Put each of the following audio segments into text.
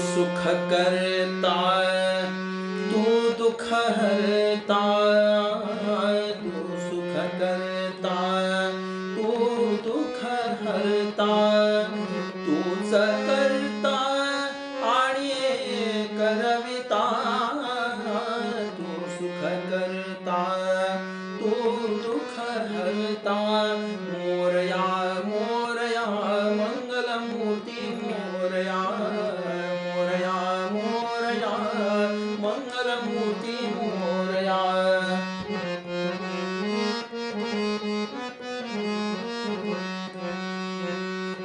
सुख करता तू दुख हरता, तू सुख करता तू दुख हरता, तूच करता आणि करविता, तू सुख करता तू दुख हरता. मोरया मोरया मंगलमूर्ती मोरया, मोरया मोरया मंगलमूर्ती मोरया.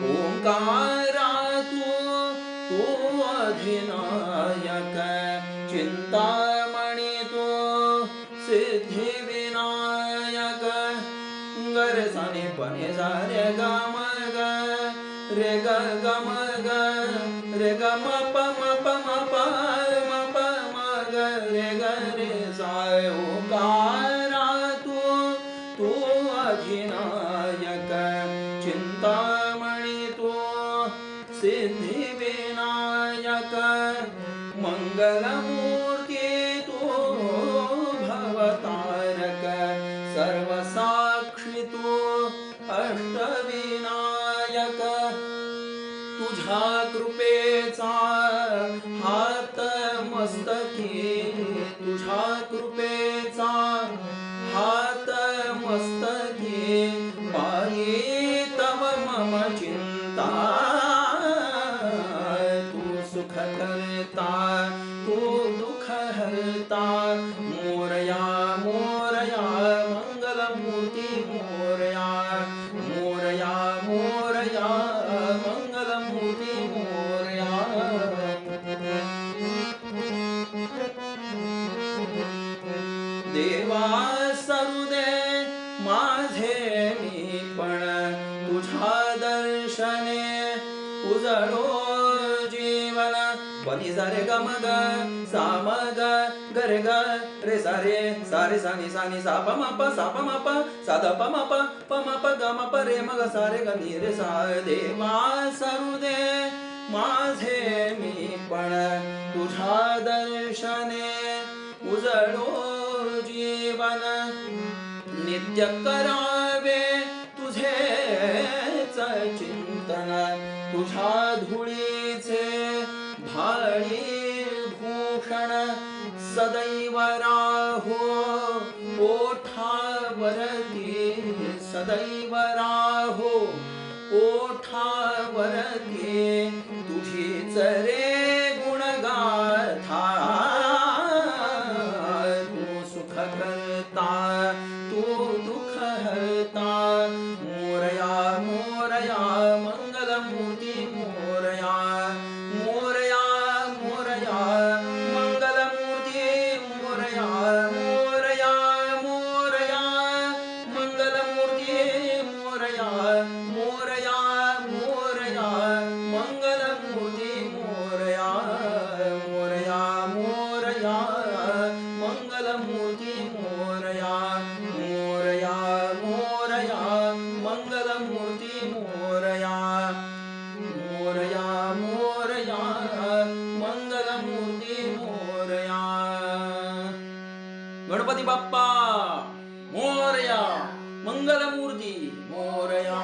ओंकारा तू अधिनायक, चिंतामणी तू सिद्धी विनायक. गर साने पने सा रे ग म ग रे ग ग म ग रे ग म प म प म प म प म ग रे ग रे सा. ओंकारा तू अधिनायक, चिंतामणी तू सिद्धी विनायक. मंगलमूर्ती तू भवतारक, सर्वसाक्षी तू अष्टविनायक. तुझ्या कृपेचा हात मस्तकी, तुझ्या कृपेचा हात मस्तकी. पायी तव मम चिंता, तू सुख करता तू दुख हरता. मोरया मोरया मंगलमूर्ती मोरया, मोरया मोरया मंगलमूर्ती मोरया. देवा सरू दे माझे मी पण, तुझ्या दर्शने उजळो जीवन. पनी सा रे ग म ग सा म ग ग रे ग रे सा रे सा रे सा नि सा नि सा प म प सा प म प सा द प म प ग म प रे म ग सा रे ग नि रे सा. देवा सरू दे माझे मी पण, तुझ्या दर्शने उजळो जीवन. नित्य करावे तुझेच चिंतन, तुझ्या धुळीचे भाळी भूषण. सदैव राहो ओठावरती, सदैव राहो ओठावरती. तुझीच रे गुणगाथा, तू सुख करता तू दुख हरता. मोरया मोरया मंगलमूर्ती मोरया, मोरया मोरया मंगलमूर्ती मोरया. मोरया मोरया मंगलमूर्ती मोरया, मोरया मोरया मंगलमूर्ती मोरया. मोरया मोरया मंगलमूर्ती मोरया, मोरया मोरया मंगलमूर्ती मोरया. मोरया मोरया मंगलमूर्ती मोरया. गणपती बाप्पा मोरया, मंगलमूर्ती मोरया.